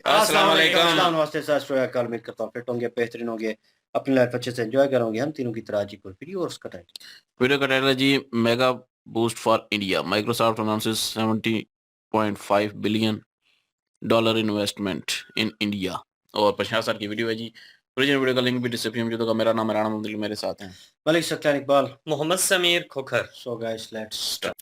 अस्सलाम वालेकुम। अस्सलाम नमस्ते सर श्रेया कल उम्मीद करता हूँ फिट होंगे बेहतरीन होंगे अपनी लाइफ अच्छे से एंजॉय करोगे हम तीनों की तरह आज एक और वीडियो और उसका टाइटल वीडियो का टाइटल है जी, mega boost for India. Microsoft announces 70.5 billion dollar investment in India. और 50 साल की वीडियो है जी। ओरिजिनल वीडियो का लिंक भी डिस्क्रिप्शन में जो मेरा नाम है राणा मंदिर, मेरे साथ हैं Malik Satyan Iqbal. Mohammad Sameer Khokhar. So guys let's start.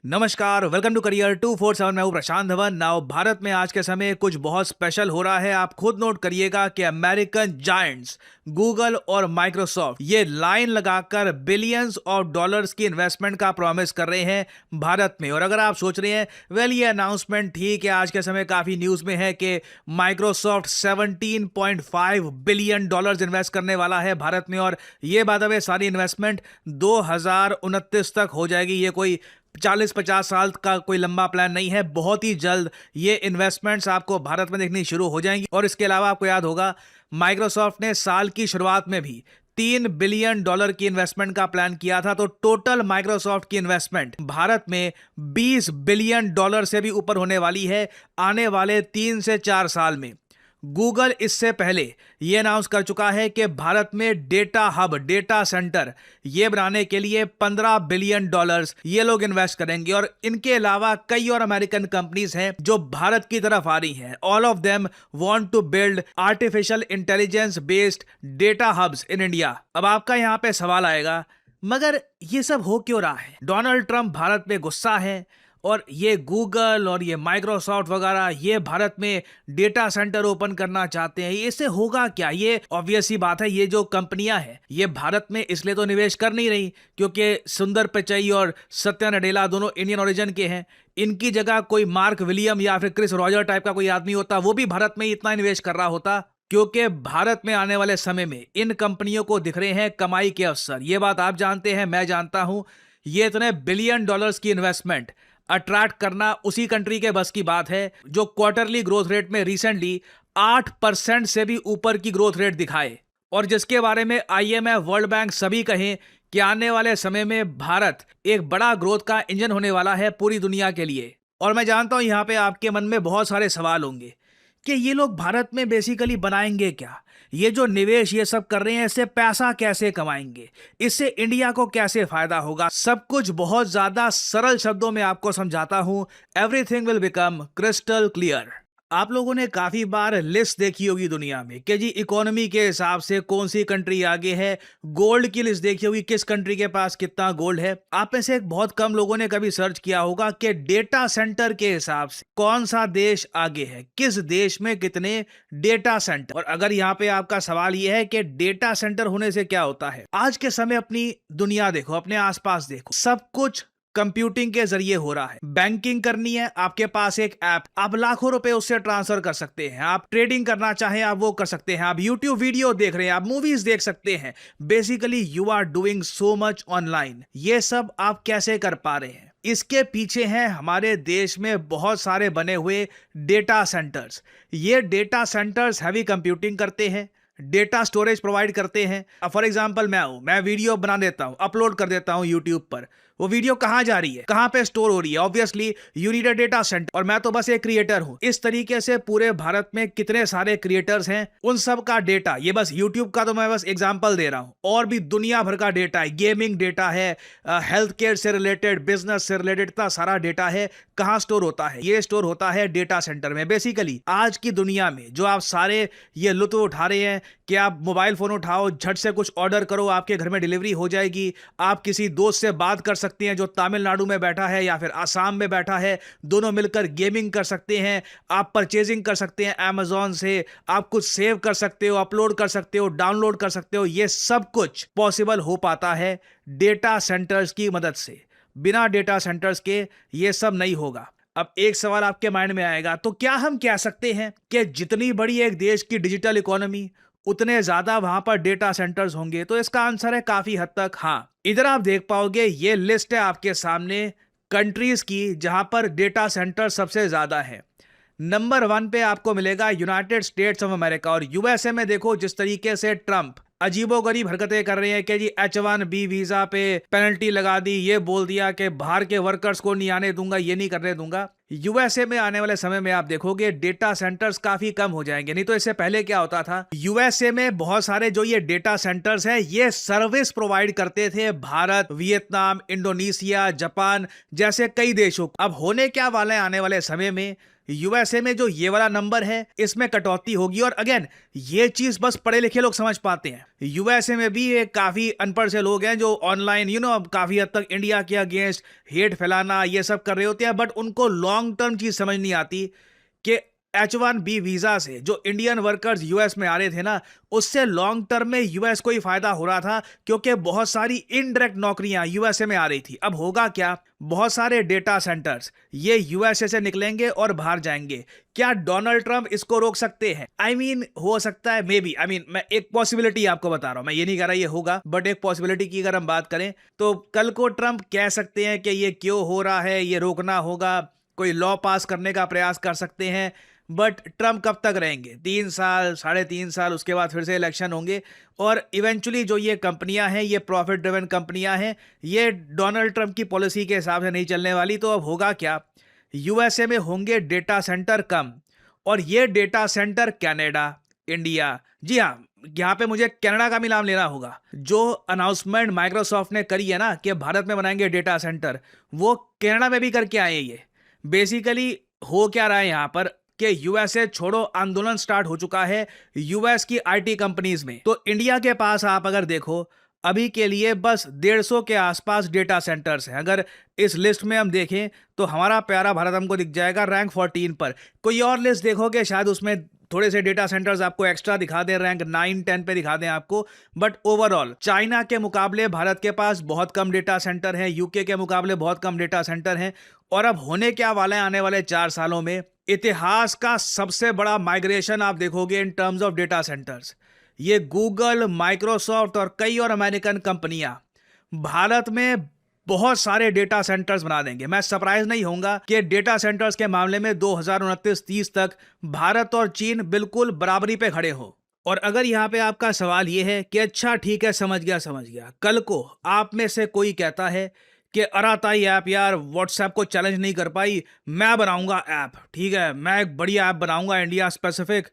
नमस्कार, वेलकम टू करियर 247। मैं हूं प्रशांत धवन। नाउ भारत में आज के समय कुछ बहुत स्पेशल हो रहा है। आप खुद नोट करिएगा कि अमेरिकन जायंट्स गूगल और माइक्रोसॉफ्ट ये लाइन लगाकर बिलियंस ऑफ डॉलर्स की इन्वेस्टमेंट का प्रॉमिस कर रहे हैं भारत में। और अगर आप सोच रहे हैं वेल ये अनाउंसमेंट ठीक है, आज के समय काफी न्यूज में है कि माइक्रोसॉफ्ट 17.5 बिलियन डॉलर्स इन्वेस्ट करने वाला है भारत में। और ये बात अब सारी इन्वेस्टमेंट 2029 तक हो जाएगी। ये कोई 40-50 साल का कोई लंबा प्लान नहीं है। बहुत ही जल्द ये इन्वेस्टमेंट्स आपको भारत में देखनी शुरू हो जाएंगी। और इसके अलावा आपको याद होगा माइक्रोसॉफ्ट ने साल की शुरुआत में भी 3 बिलियन डॉलर की इन्वेस्टमेंट का प्लान किया था। तो टोटल माइक्रोसॉफ्ट की इन्वेस्टमेंट भारत में 20 बिलियन डॉलर से भी ऊपर होने वाली है आने वाले 3 से 4 साल में। गूगल इससे पहले यह अनाउंस कर चुका है कि भारत में डेटा हब, डेटा सेंटर ये बनाने के लिए 15 बिलियन डॉलर्स ये लोग इन्वेस्ट करेंगे। और इनके अलावा कई और अमेरिकन कंपनीज हैं जो भारत की तरफ आ रही हैं। All of them want to build artificial intelligence based data hubs in India. अब आपका यहां पे सवाल आएगा, मगर ये सब हो क्यों रहा है? डोनाल्ड ट्रंप भारत पे गुस्सा है और ये गूगल और ये माइक्रोसॉफ्ट वगैरह ये भारत में डेटा सेंटर ओपन करना चाहते हैं। इससे होगा क्या? ये ऑब्वियस ही बात है, ये जो कंपनियां हैं ये भारत में इसलिए तो निवेश कर नहीं रही क्योंकि सुंदर पिचई और सत्या नडेला दोनों इंडियन ओरिजिन के हैं। इनकी जगह कोई मार्क विलियम या फिर क्रिस रॉजर टाइप का कोई आदमी होता, वो भी भारत में इतना निवेश कर रहा होता। क्योंकि भारत में आने वाले समय में इन कंपनियों को दिख रहे हैं कमाई के अवसर। ये बात आप जानते हैं, मैं जानता हूं। ये इतने बिलियन डॉलर्स की इन्वेस्टमेंट अट्रैक्ट करना उसी कंट्री के बस की बात है जो क्वार्टरली ग्रोथ रेट में रिसेंटली 8% से भी ऊपर की ग्रोथ रेट दिखाए और जिसके बारे में IMF, वर्ल्ड बैंक सभी कहें कि आने वाले समय में भारत एक बड़ा ग्रोथ का इंजन होने वाला है पूरी दुनिया के लिए। और मैं जानता हूं यहां पे आपके मन में बहुत सारे सवाल होंगे कि ये लोग भारत में बेसिकली बनाएंगे क्या? ये जो निवेश ये सब कर रहे हैं इससे पैसा कैसे कमाएंगे? इससे इंडिया को कैसे फायदा होगा? सब कुछ बहुत ज्यादा सरल शब्दों में आपको समझाता हूं। Everything will become crystal clear. आप लोगों ने काफी बार लिस्ट देखी होगी दुनिया में कि जी इकोनॉमी के हिसाब से कौन सी कंट्री आगे है। गोल्ड की लिस्ट देखी होगी, किस कंट्री के पास कितना गोल्ड है। आप में से एक बहुत कम लोगों ने कभी सर्च किया होगा कि डेटा सेंटर के हिसाब से कौन सा देश आगे है, किस देश में कितने डेटा सेंटर। और अगर यहाँ पे आपका सवाल यह है कि डेटा सेंटर होने से क्या होता है, आज के समय अपनी दुनिया देखो, अपने आसपास देखो, सब कुछ कंप्यूटिंग के जरिए हो रहा है। बैंकिंग करनी है, आपके पास एक ऐप, आप लाखों रुपए उससे ट्रांसफर कर सकते हैं। आप ट्रेडिंग करना चाहें आप वो कर सकते हैं। आप यूट्यूब वीडियो देख रहे हैं, आप मूवीज देख सकते हैं। Basically you are doing so much online. ये सब आप कैसे कर पा रहे हैं? इसके पीछे हैं हमारे देश में बहुत सारे बने हुए डेटा सेंटर्स। ये डेटा सेंटर्स हैवी कंप्यूटिंग करते हैं, डेटा स्टोरेज प्रोवाइड करते हैं। फॉर एग्जांपल मैं वीडियो बना देता हूं, अपलोड कर देता हूं यूट्यूब पर। वो वीडियो कहां जा रही है, कहां पे स्टोर हो रही है? Obviously you need a data centre. और मैं तो बस एक क्रिएटर हूं। इस तरीके से पूरे भारत में कितने सारे क्रिएटर्स हैं, उन सब का डेटा, ये बस यूट्यूब का तो मैं बस एग्जांपल दे रहा हूं, और भी दुनिया भर का डेटा है। गेमिंग डेटा है, हेल्थ केयर से रिलेटेड, बिजनेस से रिलेटेड, इतना सारा डेटा है। कहां स्टोर होता है? ये स्टोर होता है डेटा सेंटर में। बेसिकली आज की दुनिया में जो आप सारे ये लुत्फ उठा रहे हैं कि आप मोबाइल फोन उठाओ, झट से कुछ ऑर्डर करो, आपके घर में डिलीवरी हो जाएगी। आप किसी दोस्त से बात कर सकते हैं जो तमिलनाडु में बैठा है या फिर आसाम में बैठा है, दोनों मिलकर गेमिंग कर सकते हैं। आप परचेजिंग कर सकते हैं अमेजोन से, आप कुछ सेव कर सकते हो, अपलोड कर सकते हो, डाउनलोड कर सकते हो। ये सब कुछ पॉसिबल हो पाता है डेटा सेंटर्स की मदद से। बिना डेटा सेंटर्स के ये सब नहीं होगा। अब एक सवाल आपके माइंड में आएगा, तो क्या हम कह सकते हैं कि जितनी बड़ी एक देश की डिजिटल इकोनॉमी उतने ज्यादा वहां पर डेटा सेंटर्स होंगे? तो इसका आंसर है काफी हद तक हाँ। इधर आप देख पाओगे, ये लिस्ट है आपके सामने कंट्रीज की जहां पर डेटा सेंटर सबसे ज्यादा है। नंबर 1 पे आपको मिलेगा यूनाइटेड स्टेट्स ऑफ अमेरिका। और यूएसए में देखो जिस तरीके से ट्रंप अजीबोगरीब हरकतें कर रहे हैं कि जी H1B वीजा पे पेनल्टी लगा दी, ये बोल दिया कि बाहर के वर्कर्स को नहीं आने दूंगा, ये नहीं करने दूंगा। यूएसए में आने वाले समय में आप देखोगे डेटा सेंटर्स काफी कम हो जाएंगे। नहीं तो इससे पहले क्या होता था, यूएसए में बहुत सारे जो ये डेटा सेंटर्स हैं ये सर्विस प्रोवाइड करते थे भारत, वियतनाम, इंडोनेशिया, जापान जैसे कई देशों को। अब होने क्या वाला है आने वाले समय में, यूएसए में जो ये वाला नंबर है इसमें कटौती होगी। और अगेन ये चीज बस पढ़े लिखे लोग समझ पाते हैं। यूएसए में भी एक काफी अनपढ़ से लोग हैं जो ऑनलाइन काफी हद तक इंडिया के अगेंस्ट हेट फैलाना ये सब कर रहे होते हैं, बट उनको लॉन्ग टर्म चीज समझ नहीं आती कि H1B वीजा से जो इंडियन वर्कर्स यूएस में आ रहे थे ना, उससे लॉन्ग टर्म में यूएस को ही फायदा हो रहा था, क्योंकि बहुत सारी इनडायरेक्ट नौकरियां यूएसए में आ रही थी। अब होगा क्या, बहुत सारे डेटा सेंटर्स ये यूएसए से निकलेंगे और बाहर जाएंगे। क्या डोनाल्ड ट्रंप इसको रोक सकते हैं? हो सकता है, मे बी। मैं एक पॉसिबिलिटी आपको बता रहा हूं, मैं ये नहीं कह रहा ये होगा, बट एक पॉसिबिलिटी की अगर हम बात करें तो कल को ट्रंप कह सकते हैं कि ये क्यों हो रहा है, ये रोकना होगा, कोई लॉ पास करने का प्रयास कर सकते हैं। बट ट्रंप कब तक रहेंगे? 3 साल, 3.5 साल, उसके बाद फिर से इलेक्शन होंगे और इवेंचुअली जो ये कंपनियां हैं ये प्रॉफिट ड्रिवन कंपनियां हैं, ये डोनाल्ड ट्रंप की पॉलिसी के हिसाब से नहीं चलने वाली। तो अब होगा क्या, यूएसए में होंगे डेटा सेंटर कम, और ये डेटा सेंटर कनाडा, इंडिया, जी हाँ, यहाँ पे मुझे कनाडा का भी नाम लेना होगा। जो अनाउंसमेंट माइक्रोसॉफ्ट ने करी है ना कि भारत में बनाएंगे डेटा सेंटर, वो कनाडा में भी करके आए। ये बेसिकली हो क्या रहा है यहाँ पर कि यूएसए छोड़ो आंदोलन स्टार्ट हो चुका है यूएस की आईटी कंपनीज में। तो इंडिया के पास आप अगर देखो अभी के लिए बस 150 के आसपास डेटा सेंटर्स हैं। अगर इस लिस्ट में हम देखें तो हमारा प्यारा भारत हमको दिख जाएगा रैंक 14 पर। कोई और लिस्ट देखोगे शायद उसमें थोड़े से डेटा सेंटर्स आपको एक्स्ट्रा दिखा दें, रैंक 9-10 पे दिखा दें आपको। बट ओवरऑल चाइना के मुकाबले भारत के पास बहुत कम डेटा सेंटर हैं, यूके के मुकाबले बहुत कम डेटा सेंटर हैं। और अब होने क्या वाला है आने वाले 4 सालों में, इतिहास का सबसे बड़ा माइग्रेशन आप देखोगे in terms of data centres. ये गूगल, माइक्रोसॉफ्ट और कई और अमेरिकन कंपनियां भारत में बहुत सारे डेटा सेंटर्स बना देंगे। मैं सरप्राइज नहीं होऊंगा कि डेटा सेंटर्स के मामले में 2029-30 तक भारत और चीन बिल्कुल बराबरी पे खड़े हो। और अगर यहाँ पे आपका सवाल ये है कि अच्छा ठीक है, समझ गया, कल को आप में से कोई कहता है कि अराताई ऐप यार व्हाट्सएप को चैलेंज नहीं कर पाई, मैं बनाऊंगा ऐप, ठीक है, मैं एक बढ़िया ऐप बनाऊंगा, इंडिया स्पेसिफिक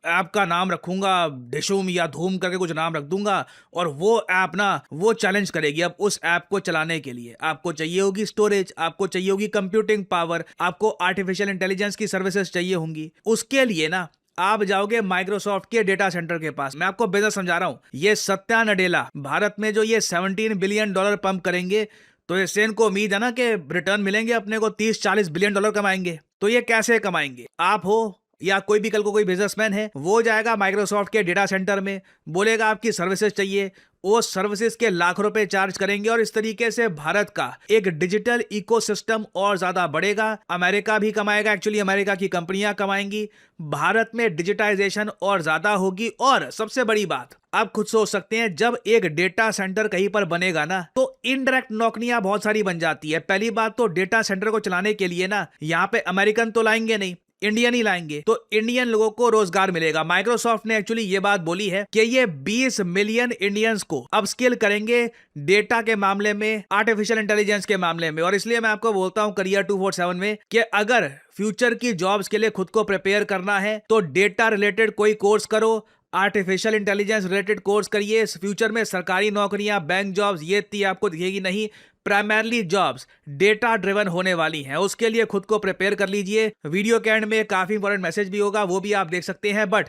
ऐप का नाम रखूंगा डिशूम या धूम करके कुछ नाम रख दूंगा, और वो ऐप ना वो चैलेंज करेगी। अब उस ऐप को चलाने के लिए आपको चाहिए होगी स्टोरेज, आपको चाहिए होगी कंप्यूटिंग पावर, आपको आर्टिफिशियल इंटेलिजेंस की सर्विसेज चाहिए होंगी। उसके लिए ना आप जाओगे माइक्रोसॉफ्ट के डेटा सेंटर के पास। मैं आपको बिजनेस समझा रहा हूं। ये सत्या नडेला भारत में जो ये $17 बिलियन पंप करेंगे, तो इससे इनको उम्मीद है ना कि रिटर्न मिलेंगे अपने को, $30-40 बिलियन कमाएंगे। तो ये कैसे कमाएंगे? आप हो या कोई भी कल को कोई बिजनेसमैन है, वो जाएगा माइक्रोसॉफ्ट के डेटा सेंटर में, बोलेगा आपकी सर्विसेज चाहिए, वो सर्विसेज के लाख रुपए चार्ज करेंगे और इस तरीके से भारत का एक डिजिटल इकोसिस्टम और ज्यादा बढ़ेगा। अमेरिका भी कमाएगा, एक्चुअली अमेरिका की कंपनियां कमाएंगी, भारत में डिजिटाइजेशन और ज्यादा होगी। और सबसे बड़ी बात, आप खुद सोच सकते हैं, जब एक डेटा सेंटर कहीं पर बनेगा ना तो इनडायरेक्ट नौकरियां बहुत सारी बन जाती है। पहली बात तो डेटा सेंटर को चलाने के लिए ना यहाँ पे अमेरिकन तो लाएंगे नहीं, इंडियन ही लाएंगे, तो इंडियन लोगों को रोजगार मिलेगा। माइक्रोसॉफ्ट ने एक्चुअली ये बात बोली है कि ये 20 मिलियन इंडियंस को अपस्किल करेंगे डेटा के मामले में, आर्टिफिशियल इंटेलिजेंस के मामले में। और इसलिए मैं आपको बोलता हूं करियर 247 में कि अगर फ्यूचर की जॉब्स के लिए खुद को प्रिपेयर करना है तो डेटा रिलेटेड कोई कोर्स करो, आर्टिफिशियल इंटेलिजेंस रिलेटेड कोर्स करिए। फ्यूचर में सरकारी नौकरियां, बैंक जॉब्स ये इतनी आपको दिखेगी नहीं, प्राइमरली जॉब्स डेटा ड्रिवन होने वाली हैं। उसके लिए खुद को प्रिपेयर कर लीजिए। वीडियो के एंड में काफी इंपॉर्टेंट मैसेज भी होगा, वो भी आप देख सकते हैं। But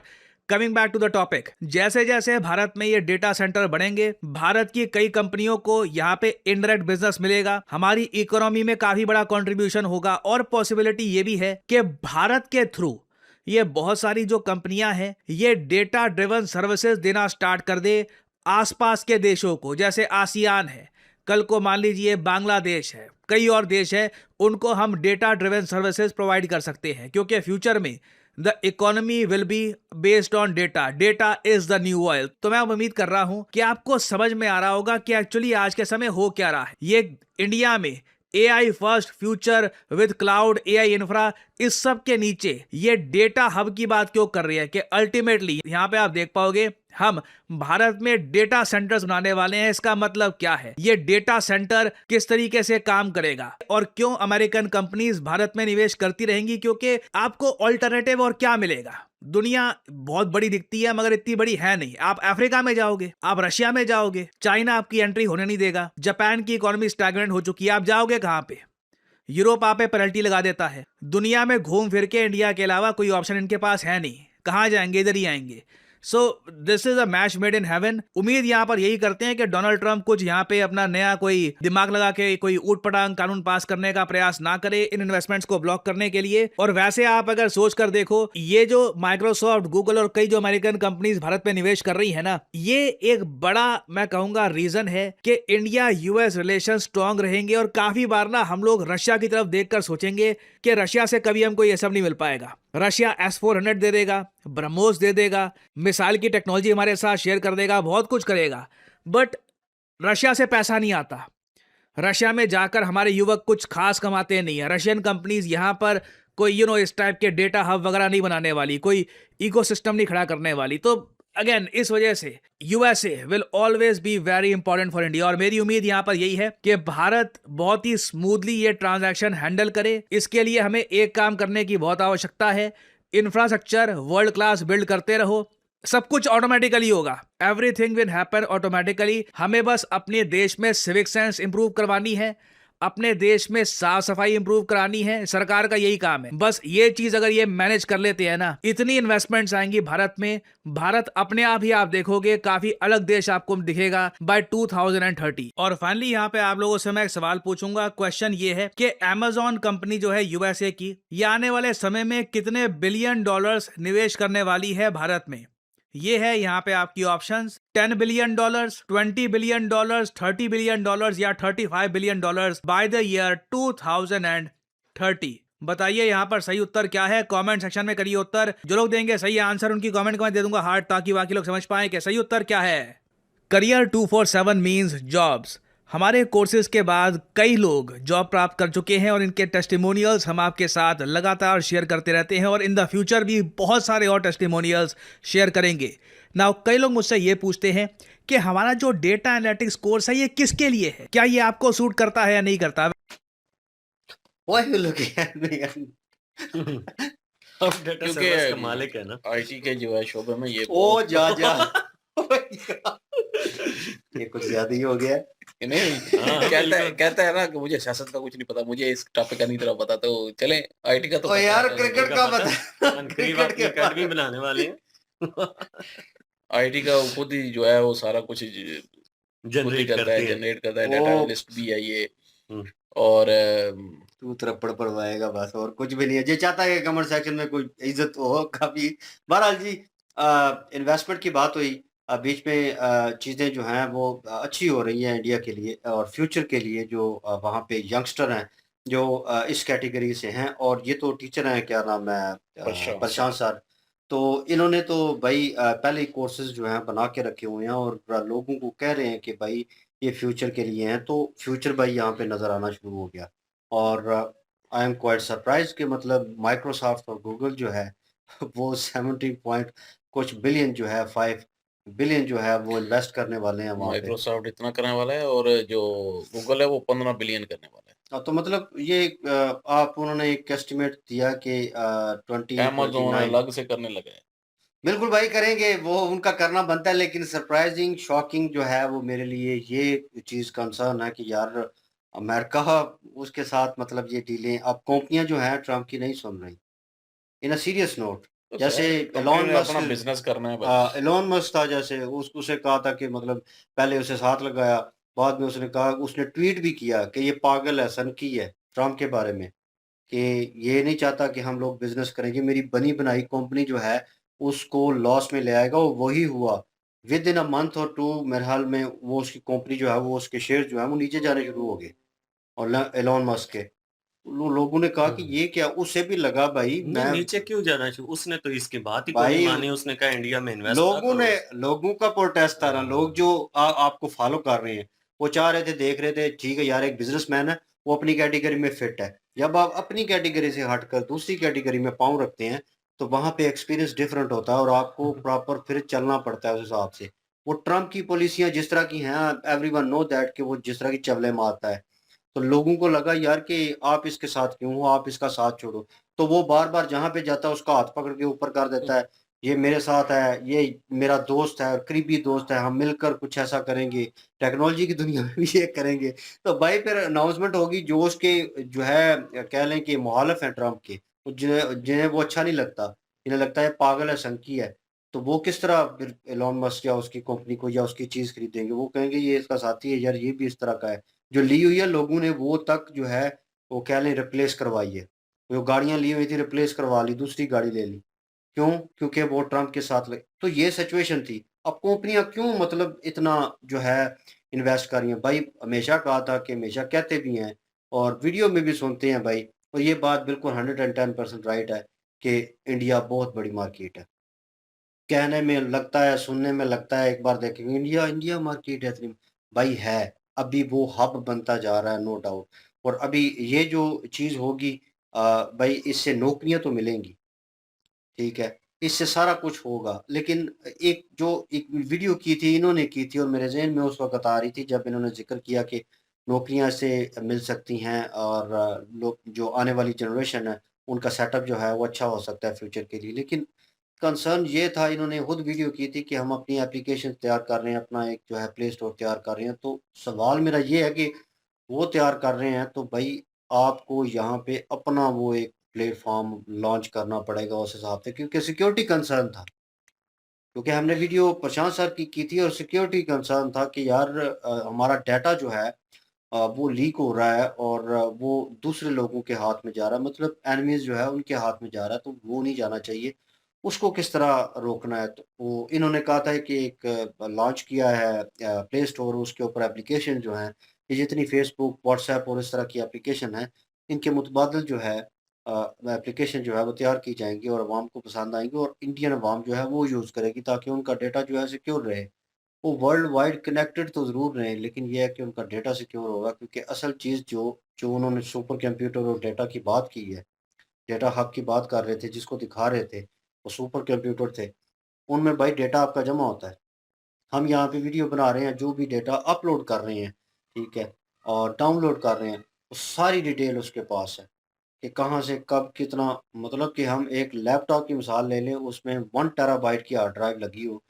coming back to the topic, जैसे जैसे भारत में ये डेटा सेंटर बढ़ेंगे, भारत की कई कंपनियों को यहाँ पे इनडायरेक्ट बिजनेस मिलेगा, हमारी इकोनॉमी में काफी बड़ा कंट्रीब्यूशन होगा। और पॉसिबिलिटी ये भी है कि भारत के थ्रू ये बहुत सारी जो कंपनियां हैं ये डेटा ड्रिवन सर्विसेज देना स्टार्ट कर दे आसपास के देशों को। जैसे आसियान है, कल को मान लीजिए बांग्लादेश है, कई और देश है, उनको हम डेटा ड्रिवन सर्विसेज प्रोवाइड कर सकते हैं, क्योंकि फ्यूचर में the economy will be based on data. Data is the new oil. तो मैं उम्मीद कर रहा हूं कि आपको समझ में आ रहा होगा कि एक्चुअली आज के समय हो क्या रहा है। ये इंडिया में AI first future with cloud AI infra, इस सब के नीचे ये डेटा हब की बात क्यों कर रही है कि अल्टीमेटली यहां पे आप देख पाओगे हम भारत में डेटा सेंटर्स बनाने वाले हैं। इसका मतलब क्या है, ये डेटा सेंटर किस तरीके से काम करेगा और क्यों अमेरिकन कंपनीज भारत में निवेश करती रहेंगी, क्योंकि आपको ऑल्टरनेटिव और क्या मिलेगा। दुनिया बहुत बड़ी दिखती है मगर इतनी बड़ी है नहीं। आप अफ्रीका में जाओगे, आप रशिया में जाओगे, चाइना आपकी एंट्री होने नहीं देगा, जापान की इकोनॉमी स्टैग्नेंट हो चुकी है, आप जाओगे कहां पे। यूरोप आप पे पेनल्टी लगा देता है। दुनिया में घूम फिर के इंडिया के अलावा कोई ऑप्शन इनके पास है नहीं, कहां जाएंगे, इधर ही आएंगे। So this is a match made in heaven. उम्मीद यहां पर यही करते हैं कि डोनाल्ड ट्रंप कुछ यहां पे अपना नया कोई दिमाग लगा के कोई ऊट पटांग कानून पास करने का प्रयास ना करे इन इन्वेस्टमेंट्स को ब्लॉक करने के लिए। और वैसे आप अगर सोच कर देखो, ये जो माइक्रोसॉफ्ट, गूगल और कई जो अमेरिकन कंपनीज भारत में निवेश कर रही है ना, ये एक बड़ा मैं कहूंगा रीजन है कि इंडिया यूएस रिलेशन स्ट्रांग रहेंगे। और काफी बार ना हम लोग रशिया की तरफ देखकर सोचेंगे कि रशिया से कभी हमको ये सब नहीं मिल पाएगा। रशिया S-400 दे देगा, ब्रह्मोस दे देगा, मिसाइल की टेक्नोलॉजी हमारे साथ शेयर कर देगा, बहुत कुछ करेगा, बट रशिया से पैसा नहीं आता। रशिया में जाकर हमारे युवक कुछ खास कमाते नहीं है। रशियन कंपनीज यहां पर कोई इस टाइप के डेटा हब वगैरह नहीं बनाने वाली, कोई इकोसिस्टम नहीं खड़ा करने वाली। तो अगेन इस वजह से USA will always be very important for India. और मेरी उम्मीद यहां पर यही है कि भारत बहुत ही स्मूथली ये ट्रांजैक्शन हैंडल करे। इसके लिए हमें एक काम करने की बहुत आवश्यकता है, इंफ्रास्ट्रक्चर वर्ल्ड क्लास बिल्ड करते रहो, सब कुछ ऑटोमेटिकली होगा, एवरीथिंग विल हैपन ऑटोमेटिकली। हमें बस अपने देश में सिविक सेंस इंप्रूव करवानी है, अपने देश में साफ सफाई इंप्रूव करानी है, सरकार का यही काम है। बस ये चीज अगर ये मैनेज कर लेते हैं ना, इतनी इन्वेस्टमेंट्स आएंगी भारत में, भारत अपने आप ही आप देखोगे काफी अलग देश आपको दिखेगा बाय 2030। और फाइनली यहाँ पे आप लोगों से मैं एक सवाल पूछूंगा। क्वेश्चन ये है कि अमेजॉन कंपनी जो है यूएसए की, ये आने वाले समय में कितने बिलियन डॉलर्स निवेश करने वाली है भारत में। ये है यहाँ पे आपकी ऑप्शंस, $10 बिलियन, $20 बिलियन, $30 बिलियन या $35 बिलियन बाय द ईयर 2030। बताइए यहाँ पर सही उत्तर क्या है, कमेंट सेक्शन में करिए उत्तर। जो लोग देंगे सही आंसर उनकी कमेंट को मैं दे दूंगा हार्ट, ताकि बाकी लोग समझ पाए कि सही उत्तर क्या है। Career 247 means jobs. हमारे कोर्सेज के बाद कई लोग जॉब प्राप्त कर चुके हैं और इनके टेस्टिमोनियल्स हम आपके साथ लगातार शेयर करते रहते हैं और इन द फ्यूचर भी बहुत सारे और टेस्टिमोनियल्स शेयर करेंगे। नाउ कई लोग मुझसे ये पूछते हैं कि हमारा जो डेटा एनालिटिक्स कोर्स है ये किसके लिए है, क्या ये आपको सूट करता है या नहीं करता। Why you looking at me? अब डेटा सर्विस का मालिक है ना, आईटी के जो है शोबे में ये ओ जा ये कुछ ज्यादा ही हो गया। नहीं कहता है ना कि मुझे सियासत का कुछ नहीं पता, मुझे इस टॉपिक का नहीं तरह पता, तो चले आईटी का तो ओ यार क्रिकेट का पता, करीब आपकी एकेडमी बनाने वाले हैं। आईटी का खुद ही जो है वो सारा कुछ जनरेट करता है, डेटा एनालिस्ट भी है ये। और तू तरप्पड़ पड़वाएगा बस, और कुछ भी नहीं है। जो चाहता है कि कमेंट सेक्शन में कोई इज्जत हो काफी। बहरहाल जी, इन्वेस्टमेंट की बात हुई, बीच में चीज़ें जो हैं वो अच्छी हो रही हैं इंडिया के लिए और फ्यूचर के लिए। जो वहाँ पे यंगस्टर हैं जो इस कैटेगरी से हैं, और ये तो टीचर हैं, क्या नाम है, प्रशांत सर, तो इन्होंने तो भाई पहले ही कोर्सेज जो हैं बना के रखे हुए हैं और लोगों को कह रहे हैं कि भाई ये फ्यूचर के लिए हैं। तो फ्यूचर भाई यहाँ पे नज़र आना शुरू हो गया। और आई एम क्वाइट सरप्राइज कि मतलब माइक्रोसॉफ्ट और गूगल जो है वो 70 पॉइंट कुछ बिलियन जो है 5 बिलियन जो है वो इन्वेस्ट करने वाले हैं वहाँ पे। माइक्रोसॉफ्ट इतना करने वाला है और जो गूगल है वो 15 बिलियन करने वाला है। तो मतलब ये आप उन्होंने एक एस्टिमेट दिया कि 20 अमेज़न अलग से करने लगा है। बिल्कुल भाई करेंगे, वो उनका करना बनता है। लेकिन सरप्राइजिंग शॉकिंग जो है वो मेरे लिए ये चीज़ कंसर्न है कि यार अमेरिका उसके साथ मतलब ये डीलें अब कंपनियां जो हैं ट्रम्प की नहीं सुन रही। इन अ सीरियस नोट, जैसे एलोन मस्क बिजनेस करना है बस। एलोन मस्क था, जैसे उसे कहा था कि मतलब पहले उसे साथ लगाया, बाद में उसने कहा, उसने ट्वीट भी किया कि ये पागल है, सनकी है ट्रम्प के बारे में, कि ये नहीं चाहता कि हम लोग बिजनेस करेंगे, मेरी बनी बनाई कंपनी जो है उसको लॉस में ले आएगा। और वही हुआ, विद इन अ मंथ और 2 मेरे हाल में वो उसकी कंपनी जो है वो उसके शेयर जो है वो नीचे जाने शुरू हो गए। और एलोन मस्क के लोगों ने कहा कि ये क्या, उसे भी लगा भाई मैं नीचे क्यों जाना चाहिए, उसने तो इसकी बात ही भाई कोई मानी, उसने कहा इंडिया में इन्वेस्ट लोगों का प्रोटेस्ट था ना, लोग जो आपको फॉलो कर रहे हैं वो चाह रहे थे, देख रहे थे ठीक है यार एक बिजनेसमैन है वो अपनी कैटेगरी में फिट है। जब आप अपनी कैटेगरी से हटकर दूसरी कैटेगरी में पाँव रखते हैं, तो वहाँ पे एक्सपीरियंस डिफरेंट होता है और आपको प्रॉपर फिर चलना पड़ता है उस हिसाब से। वो ट्रम्प की पॉलिसियाँ जिस तरह की हैं, एवरीवन नो दैट कि वो जिस तरह की चवले मारता है। तो लोगों को लगा यार कि आप इसके साथ क्यों हो, आप इसका साथ छोड़ो। तो वो बार-बार जहाँ पे जाता है उसका हाथ पकड़ के ऊपर कर देता है, ये मेरे साथ है, ये मेरा दोस्त है, करीबी दोस्त है, हम मिलकर कुछ ऐसा करेंगे, टेक्नोलॉजी की दुनिया में भी ये करेंगे। तो भाई फिर अनाउंसमेंट होगी जो उसके जो है कह लें कि मुखालिफ हैं ट्रम्प के, तो जिन्हें जिन्हें वो अच्छा नहीं लगता, इन्हें लगता है पागल है, संकी है। तो वो किस तरह फिर एलन मस्क या उसकी कंपनी को या उसकी चीज़ खरीदेंगे? वो कहेंगे ये इसका साथी है यार, ये भी इस तरह का है। जो ली हुई है लोगों ने वो तक जो है वो कह लें रिप्लेस करवाई है। जो गाड़ियाँ ली हुई थी रिप्लेस करवा ली, दूसरी गाड़ी ले ली। क्यों? क्योंकि वो ट्रम्प के साथ लगे। तो ये सिचुएशन थी। अब कंपनियाँ क्यों मतलब इतना जो है इन्वेस्ट कर रही हैं? भाई हमेशा कहा था कि हमेशा कहते भी हैं और वीडियो में भी सुनते हैं भाई, और ये बात बिल्कुल 110% राइट है कि इंडिया बहुत बड़ी मार्केट है। कहने में लगता है, सुनने में लगता है, एक बार देखेंगे इंडिया इंडिया मार्केट है इतनी, भाई है। अभी वो हब बनता जा रहा है, नो डाउट। और अभी ये जो चीज़ होगी भाई इससे नौकरियाँ तो मिलेंगी, ठीक है? इससे सारा कुछ होगा। लेकिन एक वीडियो की थी, इन्होंने की थी और मेरे ज़हन में उस वक़्त आ रही थी जब इन्होंने ज़िक्र किया कि नौकरियाँ इससे मिल सकती हैं और लोग जो आने वाली जनरेशन है, उनका सेटअप जो है वो अच्छा हो सकता है फ्यूचर के लिए। लेकिन कंसर्न ये था, इन्होंने खुद वीडियो की थी कि हम अपनी एप्लीकेशन तैयार कर रहे हैं, अपना एक जो है प्ले स्टोर तैयार कर रहे हैं। तो सवाल मेरा ये है कि वो तैयार कर रहे हैं तो भई आपको यहाँ पे अपना वो एक प्लेटफ़ॉर्म लॉन्च करना पड़ेगा उस हिसाब से, क्योंकि सिक्योरिटी कंसर्न था। क्योंकि हमने वीडियो प्रशांत सर की थी और सिक्योरिटी कंसर्न था कि यार हमारा डाटा जो है वो लीक हो रहा है और वो दूसरे लोगों के हाथ में जा रहा है, मतलब एनिमीज़ जो है उनके हाथ में जा रहा है, तो वो नहीं जाना चाहिए। उसको किस तरह रोकना है? तो वो इन्होंने कहा था कि एक लॉन्च किया है प्ले स्टोर, उसके ऊपर एप्लीकेशन जो हैं, ये जितनी फ़ेसबुक, व्हाट्सऐप और इस तरह की एप्लीकेशन हैं, इनके मुतबादिल जो है एप्लीकेशन जो है वो तैयार की जाएँगी और अवाम को पसंद आएँगी और इंडियन अवाम जो है वो यूज़ करेगी ताकि उनका डेटा जो है सिक्योर रहे। वो वर्ल्ड वाइड कनेक्टेड तो ज़रूर रहें, लेकिन ये है कि उनका डेटा सिक्योर होगा, क्योंकि असल चीज़ जो जो उन्होंने सुपर कंप्यूटर और डेटा की बात की है, डेटा हब की बात कर रहे थे, जिसको दिखा रहे थे, वो सुपर कंप्यूटर थे। उनमें भाई डेटा आपका जमा होता है। हम यहाँ पे वीडियो बना रहे हैं, जो भी डेटा अपलोड कर रहे हैं, ठीक है? और डाउनलोड कर रहे हैं, वो सारी डिटेल उसके पास है कि कहाँ से कब कितना, मतलब कि हम एक लैपटॉप की मिसाल ले लें, उसमें 1 टेराबाइट की हार्ड ड्राइव लगी हो,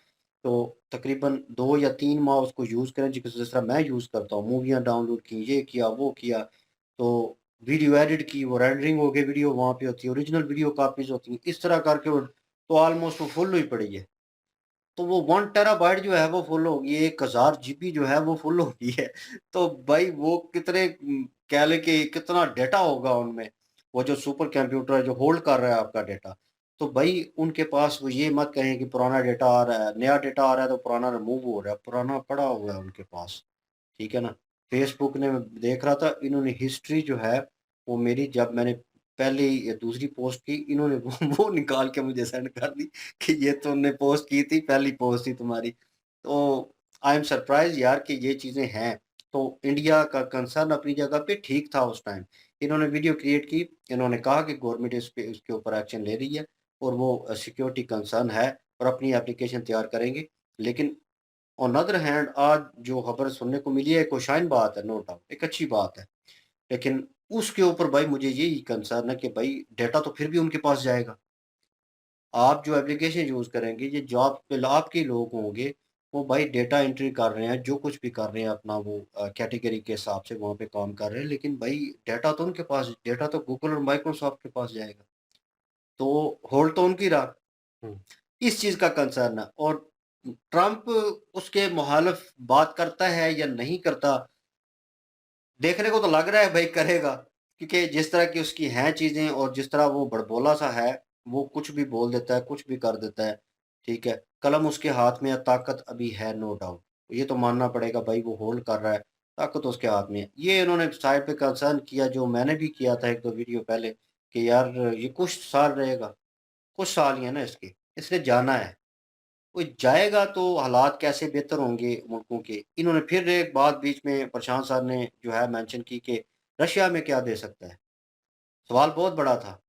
तो तकरीबन 2 या 3 माह उसको यूज़ करें, जिस तरह मैं यूज़ करता हूँ, मूवियाँ डाउनलोड की, ये किया, वो किया, तो वीडियो एडिट की, वो रेंडरिंग हो गई, वीडियो वहाँ पे होती है, ओरिजिनल वीडियो कॉपीज़ होती हैं, इस तरह करके वो तो ऑलमोस्ट वो फुल हुई पड़ी है। तो वो 1 टेराबाइट जो है वो फुल हो गई है, 1000 जीबी जो है वो फुल हो गई है। तो भाई वो कितने कह लें कि कितना डेटा होगा उनमें, वो जो सुपर कंप्यूटर है जो होल्ड कर रहा है आपका डेटा। तो भाई उनके पास वो ये मत कहें कि पुराना डेटा आ रहा है, नया डेटा आ रहा है तो पुराना रिमूव हो रहा है, पुराना पड़ा हुआ है उनके पास, ठीक है ना? फ़ेसबुक ने, मैं देख रहा था, इन्होंने हिस्ट्री जो है वो मेरी, जब मैंने पहली या दूसरी पोस्ट की, इन्होंने वो निकाल के मुझे सेंड कर दी कि ये तुमने पोस्ट की थी, पहली पोस्ट थी तुम्हारी। तो आई एम सरप्राइज़ यार कि ये चीज़ें हैं। तो इंडिया का कंसर्न अपनी जगह पे ठीक था उस टाइम। इन्होंने वीडियो क्रिएट की, इन्होंने कहा कि गवर्नमेंट इस पे इसके ऊपर एक्शन ले रही है और वो सिक्योरिटी कंसर्न है और अपनी एप्लीकेशन तैयार करेंगे। लेकिन ऑन अदर हैंड आज जो खबर सुनने को मिली है, एक खुशाइन बात है, नो डाउट, एक अच्छी बात है। लेकिन उसके ऊपर भाई मुझे यही कंसर्न है कि भाई डेटा तो फिर भी उनके पास जाएगा। आप जो एप्लीकेशन यूज़ करेंगे, ये जॉब पे आपके ही लोग होंगे, वो भाई डेटा एंट्री कर रहे हैं, जो कुछ भी कर रहे हैं अपना वो कैटेगरी के हिसाब से वहाँ पे काम कर रहे हैं, लेकिन भाई डेटा तो उनके पास, डेटा तो गूगल और माइक्रोसॉफ्ट के पास जाएगा। तो होल्ड तो उनकी रहा। हुँ। इस चीज़ का कंसर्न है और ट्रम्प उसके मुखालिफ बात करता है या नहीं करता, देखने को तो लग रहा है भाई करेगा, क्योंकि जिस तरह की उसकी हैं चीज़ें और जिस तरह वो बड़बोला-सा है, वो कुछ भी बोल देता है, कुछ भी कर देता है, ठीक है? कलम उसके हाथ में है, ताकत अभी है, नो डाउट। ये तो मानना पड़ेगा भाई, वो होल्ड कर रहा है, ताकत उसके हाथ में है। ये इन्होंने साइड पे कंसर्न किया, जो मैंने भी किया था 1-2 वीडियो पहले, कि यार ये कुछ साल रहेगा, कुछ साल ही है ना इसके, इसने जाना है। वो जाएगा तो हालात कैसे बेहतर होंगे मुल्कों के। इन्होंने फिर एक बात बीच में प्रशांत सर ने जो है मेंशन की कि रशिया में क्या दे सकता है? सवाल बहुत बड़ा था।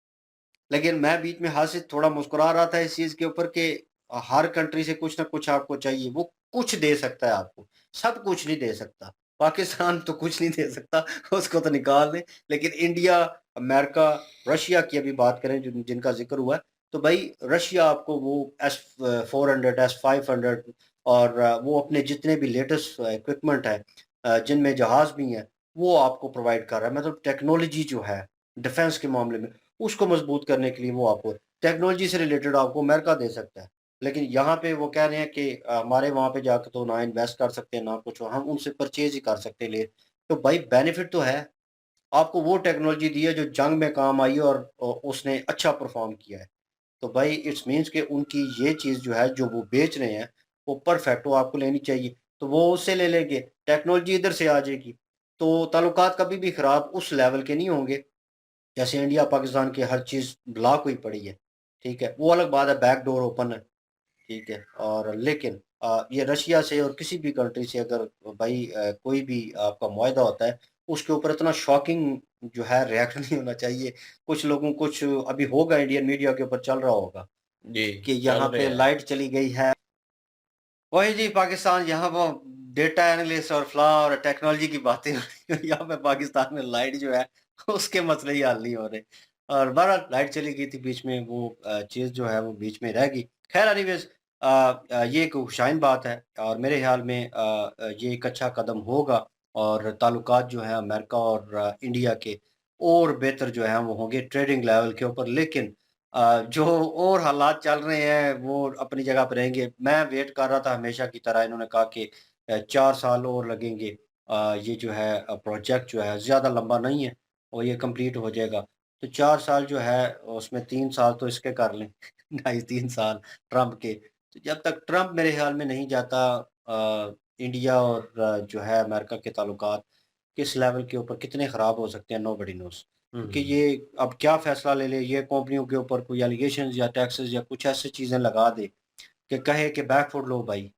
लेकिन मैं बीच में हाथ से थोड़ा मुस्कुरा रहा था इस चीज़ के ऊपर कि हर कंट्री से कुछ ना कुछ आपको चाहिए। वो कुछ दे सकता है आपको, सब कुछ नहीं दे सकता। पाकिस्तान तो कुछ नहीं दे सकता, उसको तो निकाल दें। लेकिन इंडिया, अमेरिका, रशिया की अभी बात करें जिनका ज़िक्र हुआ है, तो भाई रशिया आपको वो S-400, S-500 और वो अपने जितने भी लेटेस्ट इक्विपमेंट है, जिनमें जहाज़ भी हैं, वो आपको प्रोवाइड कर रहा है। मतलब टेक्नोलॉजी जो है डिफेंस के मामले में, उसको मजबूत करने के लिए वो आपको टेक्नोलॉजी से रिलेटेड आपको अमेरिका दे सकता है। लेकिन यहाँ पे वो कह रहे हैं कि हमारे वहाँ पे जाके तो ना इन्वेस्ट कर सकते हैं, ना कुछ, हम उनसे परचेज़ ही कर सकते हैं ले। तो भाई बेनिफिट तो है, आपको वो टेक्नोलॉजी दी है जो जंग में काम आई और उसने अच्छा परफ़ॉर्म किया है। तो भाई इट्स मीन्स कि उनकी ये चीज़ जो है, जो वो बेच रहे हैं, वो परफेक्ट, वो आपको लेनी चाहिए। तो वो उससे ले लेंगे, टेक्नोलॉजी इधर से आ जाएगी। तो ताल्लुकात कभी भी खराब उस लेवल के नहीं होंगे। जैसे इंडिया पाकिस्तान की हर चीज़ ब्लॉक हुई पड़ी है, ठीक है? वो अलग बात है, बैक डोर ओपन है, ठीक है? और लेकिन ये रशिया से और किसी भी कंट्री से अगर भाई कोई भी आपका मुआहदा होता है, उसके ऊपर इतना शॉकिंग जो है रिएक्ट नहीं होना चाहिए। कुछ लोगों कुछ अभी होगा, इंडियन मीडिया के ऊपर चल रहा होगा जी, कि चल यहाँ रहे पे हैं। लाइट चली गई है। वही जी, पाकिस्तान यहाँ वो डेटा एनालिस्ट और और टेक्नोलॉजी की बातें हो रही हैं। यहाँ पे पाकिस्तान में लाइट जो है उसके मसले ही हल नहीं हो रहे। और बहरहाल लाइट चली गई थी बीच में, वो चीज़ जो है वो बीच में रह गई। ख़ैर एनीवेज़, ये एक खुशाइन बात है और मेरे ख़्याल में ये एक अच्छा कदम होगा और ताल्लुकात जो हैं अमेरिका और इंडिया के और बेहतर जो हैं वो होंगे ट्रेडिंग लेवल के ऊपर। लेकिन जो और हालात चल रहे हैं वो अपनी जगह पे रहेंगे। मैं वेट कर रहा था हमेशा की तरह, इन्होंने कहा कि 4 साल और लगेंगे। ये जो है प्रोजेक्ट जो है ज़्यादा लंबा नहीं है और ये कंप्लीट हो जाएगा। तो 4 साल जो है उसमें 3 साल तो इसके कर लें, ढाई 3 साल ट्रम्प के। तो जब तक ट्रम्प मेरे ख़्याल में नहीं जाता, इंडिया और जो है अमेरिका के ताल्लुकात किस लेवल के ऊपर कितने ख़राब हो सकते हैं, नोबडी नोज़। क्योंकि हुँ। ये अब क्या फ़ैसला ले ले, ये कंपनियों के ऊपर कोई एलिगेशंस या टैक्सेस या कुछ ऐसी चीज़ें लगा दे कि कहे कि बैकफुट लो भाई।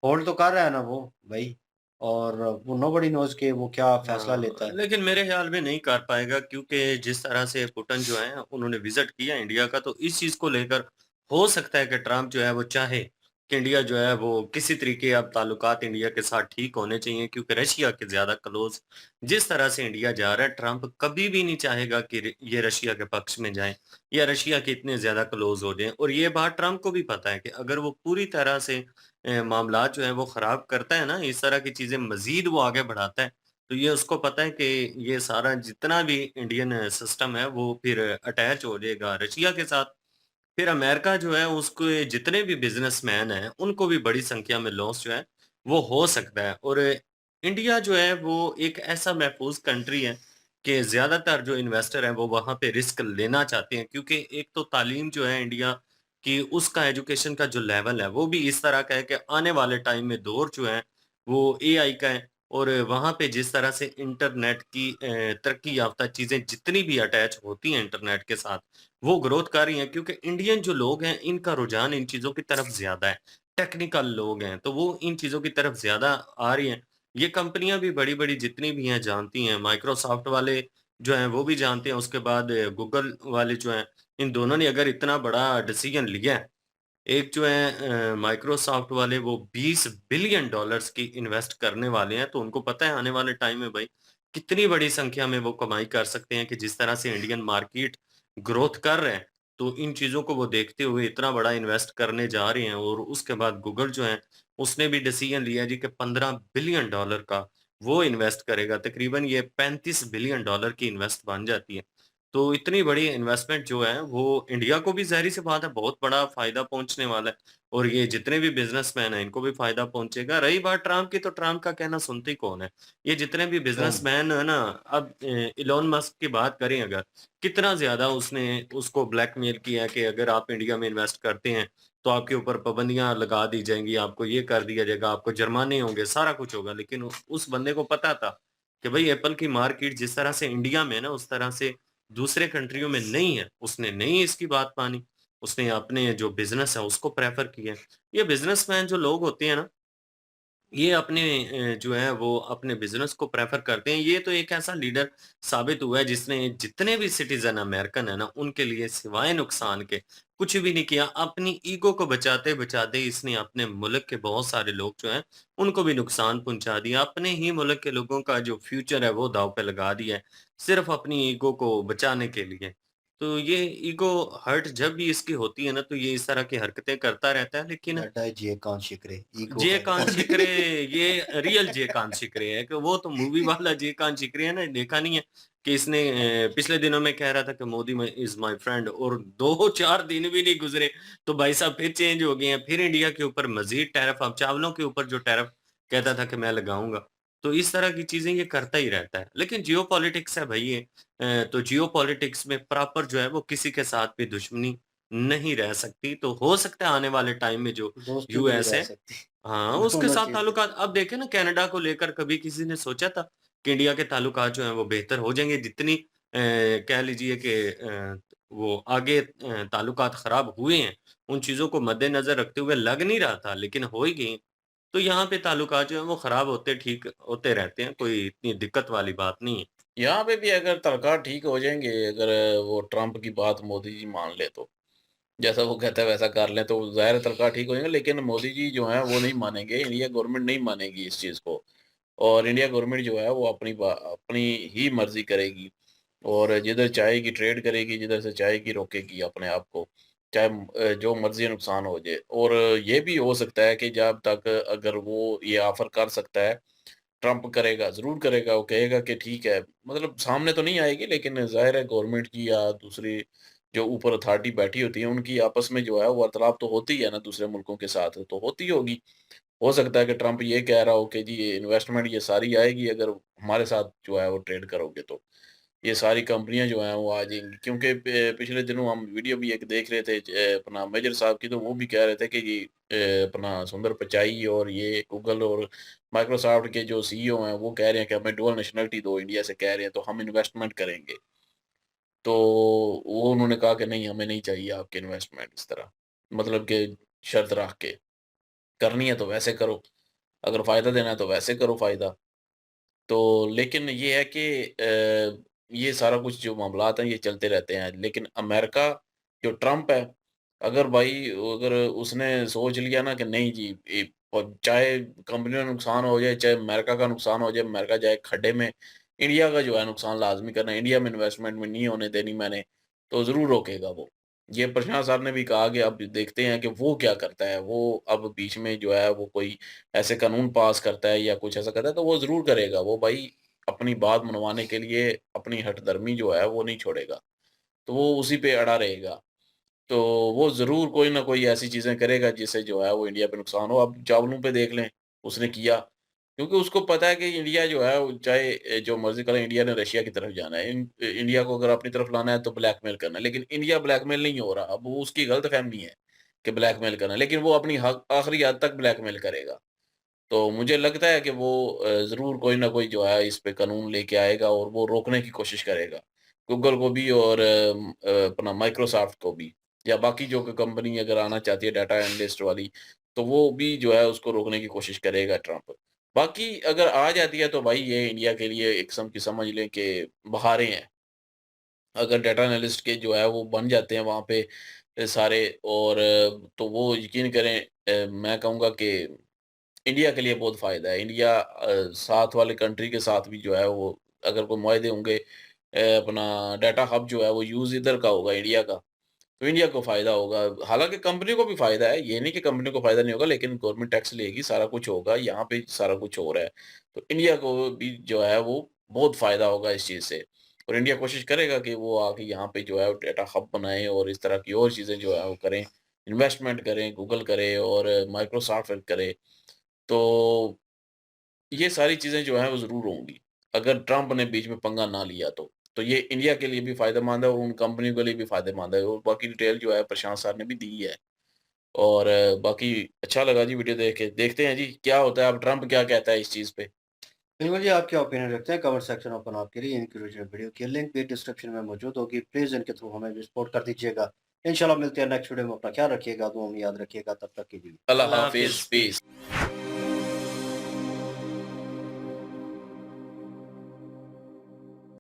होल्ड तो कर रहा है ना वो भाई, और वो नोबडी नोज़ कि वो क्या फ़ैसला लेता हाँ, है। लेकिन मेरे ख़्याल में नहीं कर पाएगा क्योंकि जिस तरह से पुतिन जो है उन्होंने विज़िट किया इंडिया का, तो इस चीज़ को लेकर हो सकता है कि ट्रम्प जो है वो चाहे कि इंडिया जो है वो किसी तरीके अब ताल्लुकात इंडिया के साथ ठीक होने चाहिए क्योंकि रशिया के ज़्यादा क्लोज़ जिस तरह से इंडिया जा रहा है, ट्रम्प कभी भी नहीं चाहेगा कि ये रशिया के पक्ष में जाएँ या रशिया के इतने ज़्यादा क्लोज़ हो जाएँ। और ये बात ट्रम्प को भी पता है कि अगर वो पूरी तरह से मामलात जो हैं वो ख़राब करता है ना, इस तरह की चीज़ें मज़ीद वो आगे बढ़ाता है, तो ये उसको पता है कि ये सारा जितना भी इंडियन सिस्टम है वो फिर अटैच हो जाएगा रशिया के साथ। फिर अमेरिका जो है उसके जितने भी बिज़नेसमैन हैं, उनको भी बड़ी संख्या में लॉस जो है वो हो सकता है। और इंडिया जो है वो एक ऐसा महफूज़ कंट्री है कि ज़्यादातर जो इन्वेस्टर हैं वो वहाँ पे रिस्क लेना चाहते हैं क्योंकि एक तो तालीम जो है इंडिया की उसका एजुकेशन का जो लेवल है वो भी इस तरह का है कि आने वाले टाइम में दौर जो है वो एआई का है। और वहाँ पे जिस तरह से इंटरनेट की तरक्की याफ़्ता चीज़ें जितनी भी अटैच होती हैं इंटरनेट के साथ, वो ग्रोथ कर रही हैं क्योंकि इंडियन जो लोग हैं, इनका रुझान इन चीज़ों की तरफ ज़्यादा है। टेक्निकल लोग हैं, तो वो इन चीज़ों की तरफ ज़्यादा आ रही हैं। ये कंपनियाँ भी बड़ी-बड़ी जितनी भी हैं जानती हैं, माइक्रोसॉफ्ट वाले जो हैं वो भी जानते हैं, उसके बाद गूगल वाले जो हैं, इन दोनों ने अगर इतना बड़ा डिसीज़न लिया है, एक जो है माइक्रोसॉफ्ट वाले वो $20 बिलियन की इन्वेस्ट करने वाले हैं, तो उनको पता है आने वाले टाइम में भाई कितनी बड़ी संख्या में वो कमाई कर सकते हैं कि जिस तरह से इंडियन मार्केट ग्रोथ कर रहे हैं, तो इन चीज़ों को वो देखते हुए इतना बड़ा इन्वेस्ट करने जा रहे हैं। और उसके बाद गूगल जो है, उसने भी डिसीजन लिया है जी कि $15 बिलियन का वो इन्वेस्ट करेगा। तकरीबन ये $35 बिलियन की इन्वेस्ट बन जाती है। तो इतनी बड़ी इन्वेस्टमेंट जो है वो इंडिया को भी ज़ाहिर-सी बात है बहुत बड़ा फ़ायदा पहुँचने वाला है और ये जितने भी बिज़नेसमैन हैं इनको भी फ़ायदा पहुँचेगा। रही बात ट्रम्प की तो ट्रम्प का कहना सुनते ही कौन है? ये जितने भी कौन? बिज़नेसमैन है ना अब इलॉन मस्क की बात करें अगर, कितना ज़्यादा उसने उसको ब्लैकमेल किया है कि अगर आप इंडिया में इन्वेस्ट करते हैं, तो आपके ऊपर पाबंदियाँ लगा दी जाएँगी, आपको ये कर दिया जाएगा, आपको जुर्माने होंगे, सारा कुछ होगा। लेकिन उस बंदे को पता था कि भई एप्पल की मार्केट जिस तरह से इंडिया में है ना, उस तरह से दूसरे कंट्रियों में नहीं है, उसने नहीं इसकी बात मानी। उसने अपने जो बिज़नेस है उसको प्रेफ़र किया है। ये बिज़नेसमैन जो लोग होते हैं ना ये अपने जो है वो अपने बिज़नेस को प्रेफ़र करते हैं। ये तो एक ऐसा लीडर साबित हुआ है जिसने जितने भी सिटीज़न अमेरिकन है ना, उनके लिए सिवाय नुकसान के कुछ भी नहीं किया। अपनी ईगो को बचाते-बचाते इसने अपने मुल्क के बहुत सारे लोग जो हैं, उनको भी नुकसान पहुँचा दिया। अपने ही मुल्क के लोगों का जो फ्यूचर है वो दाँव पे लगा दिया है, सिर्फ़ अपनी ईगो को बचाने के लिए। तो ये ईगो हर्ट जब भी इसकी होती है ना, तो ये इस तरह की हरकतें करता रहता है, लेकिन डाटा है जे कान शिकरे ईगो जे हर्ट कान शिकरे, ये रियल जे कान शिकरे है कि वो तो मूवी वाला जे कान शिकरे है ना, देखा नहीं है कि इसने पिछले दिनों में कह रहा था कि मोदी इज माय फ्रेंड, और 2-4 दिन भी नहीं गुजरे तो भाई साहब फिर चेंज हो गए हैं। फिर इंडिया के ऊपर मजीद टैरिफ, अब चावलों के ऊपर जो टैरिफ कहता था कि मैं लगाऊंगा। तो इस तरह की चीजें ये करता ही रहता है। लेकिन जियो पॉलिटिक्स है भाई ये, तो जियो पॉलिटिक्स में प्रॉपर जो है वो किसी के साथ भी दुश्मनी नहीं रह सकती। तो हो सकता है आने वाले टाइम में जो दोस्ती भी नहीं यूएस रह है, सकती हाँ, उसके दोनों साथ चीजें ताल्लुकात अब देखें ना, कनाडा को लेकर कभी किसी ने सोचा था कि इंडिया के ताल्लुकात जो हैं वो बेहतर हो जाएँगे? जितनी कह लीजिए कि वो आगे ताल्लुकात खराब हुए हैं, उन चीज़ों को मद्देनज़र रखते हुए लग नहीं रहा था, लेकिन हो ही गई। तो यहाँ पे ताल्लुकात जो हैं वो खराब होते ठीक होते रहते हैं, कोई इतनी दिक्कत वाली बात नहीं है। यहाँ पे भी अगर तलका ठीक हो जाएँगे, अगर वो ट्रम्प की बात मोदी जी मान ले तो। जैसा वो कहता है वैसा कर लें तो ज़ाहिर है तलका ठीक हो जाएगा, लेकिन मोदी जी जो हैं वो नहीं मानेंगे, इंडिया गवर्नमेंट नहीं मानेगी इस चीज़ को। और इंडिया गवर्नमेंट जो है वो अपनी ही मर्ज़ी करेगी और जिधर चाहेगी ट्रेड करेगी, जिधर से चाहेगी रोकेगी अपने आप को। चाहे जो मर्ज़ी नुकसान हो जाए। और ये भी हो सकता है कि जब तक अगर वो ये ऑफ़र कर सकता है, ट्रम्प करेगा, ज़रूर करेगा, वो कहेगा कि ठीक है, मतलब सामने तो नहीं आएगी, लेकिन ज़ाहिर है गवर्नमेंट की या दूसरी जो ऊपर अथॉरिटी बैठी होती है, उनकी आपस में जो है वो वार्तालाप तो होती है ना दूसरे मुल्कों के साथ, तो होती होगी। हो सकता है कि ट्रम्प ये कह रहा हो कि जी ये इन्वेस्टमेंट ये सारी आएगी अगर हमारे साथ जो है वो ट्रेड करोगे तो। ये सारी कंपनियाँ जो हैं वो आ जाएँगी, क्योंकि पिछले दिनों हम वीडियो भी एक देख रहे थे अपना मेजर साहब की, तो वो भी कह रहे थे कि ये अपना सुंदर पिचाई और ये गूगल और माइक्रोसॉफ्ट के जो सीईओ हैं वो कह रहे हैं कि हमें डुअल नेशनैलिटी दो, इंडिया से कह रहे हैं तो हम इन्वेस्टमेंट करेंगे। तो वो उन्होंने कहा कि नहीं, हमें नहीं चाहिए आपकी इन्वेस्टमेंट इस तरह। मतलब कि शर्त रख के, करनी है तो वैसे करो, अगर फ़ायदा देना है तो वैसे करो फ़ायदा। तो लेकिन ये है कि ये सारा कुछ जो मामलात हैं ये चलते रहते हैं। लेकिन अमेरिका जो ट्रम्प है, अगर भाई अगर उसने सोच लिया ना कि नहीं जी, चाहे कंपनियों का नुकसान हो जाए, चाहे अमेरिका का नुकसान हो जाए, अमेरिका जाए खड्डे में, इंडिया का जो है नुकसान लाज़मी करना है, इंडिया में इन्वेस्टमेंट में नहीं होने देनी मैंने, तो ज़रूर रोकेगा वो। ये प्रशांत साहब ने भी कहा कि अब देखते हैं कि वो क्या करता है। वो अब बीच में जो है वो कोई ऐसे कानून पास करता है या कुछ ऐसा करता है तो वो ज़रूर करेगा। वो भाई अपनी बात मनवाने के लिए अपनी हठधर्मी जो है वो नहीं छोड़ेगा। तो वो उसी पे अड़ा रहेगा। तो वो ज़रूर कोई ना कोई ऐसी चीज़ें करेगा जिससे जो है वो इंडिया पे नुकसान हो। अब चावलों पे देख लें, उसने किया। क्योंकि उसको पता है कि इंडिया जो है वो चाहे जो मर्ज़ी करे, इंडिया ने रशिया की तरफ जाना है। इंडिया को अगर अपनी तरफ लाना है तो ब्लैकमेल करना है। लेकिन इंडिया ब्लैकमेल नहीं हो रहा। अब वो उसकी गलतफ़हमी है कि ब्लैकमेल करना है। लेकिन वो अपनी आखिरी हद तक ब्लैकमेल करेगा। तो मुझे लगता है कि वो ज़रूर कोई ना कोई जो है इस पे कानून लेके आएगा और वो रोकने की कोशिश करेगा। गूगल को भी और अपना माइक्रोसॉफ्ट को भी, या बाकी जो कंपनी अगर आना चाहती है डाटा एनालिस्ट वाली, तो वो भी जो है उसको रोकने की कोशिश करेगा ट्रम्प। बाकी अगर आ जाती है तो भाई ये इंडिया के लिए एक किस्म की समझ लें कि बहारें हैं। अगर डाटा एनालिस्ट के जो है वो बन जाते हैं वहाँ पे सारे, और तो वो यकीन करें, मैं कहूँगा कि इंडिया के लिए बहुत फ़ायदा है। इंडिया साथ वाले कंट्री के साथ भी जो है वो अगर कोई मुआहदे होंगे, अपना डाटा हब जो है वो यूज़ इधर का होगा इंडिया का, तो इंडिया को फ़ायदा होगा। हालाँकि कंपनी को भी फ़ायदा है, ये नहीं कि कंपनी को फ़ायदा नहीं होगा, लेकिन गवर्नमेंट टैक्स लेगी, सारा कुछ होगा, यहाँ पे सारा कुछ हो रहा है। तो इंडिया को भी जो है वो बहुत फ़ायदा होगा इस चीज़ से। और इंडिया कोशिश करेगा कि वो आके यहाँ पे जो है वो डाटा हब बनाए और इस तरह की और चीज़ें जो है वो करें, इन्वेस्टमेंट करें, गूगल करे और माइक्रोसॉफ्ट करे। तो ये सारी चीज़ें जो हैं वो ज़रूर होंगी, अगर ट्रम्प ने बीच में पंगा ना लिया तो। तो ये इंडिया के लिए भी फ़ायदेमंद है और उन कंपनियों के लिए भी फ़ायदेमंद है, और बाकी डिटेल जो है प्रशांत सर ने भी दी है। और बाकी अच्छा लगा जी वीडियो देख के। देखते हैं जी क्या होता है, अब ट्रम्प क्या कहता है इस चीज़ पे। बिल्कुल जी, आप क्या ओपिनियन रखते हैं? कमेंट सेक्शन ओपन आपके लिए। इनकी ओरिजिनल वीडियो की लिंक भी डिस्क्रिप्शन में मौजूद होगी। प्लीज़ इनके थ्रू हमें भी सपोर्ट कर दीजिएगा। इंशाल्लाह मिलते हैं नेक्स्ट वीडियो में। अपना ख्याल रखिएगा, दुआ में याद रखिएगा। तब तक के लिए अल्लाह अल्लाह हाफ़िज़, हाफ़िज़। पीस।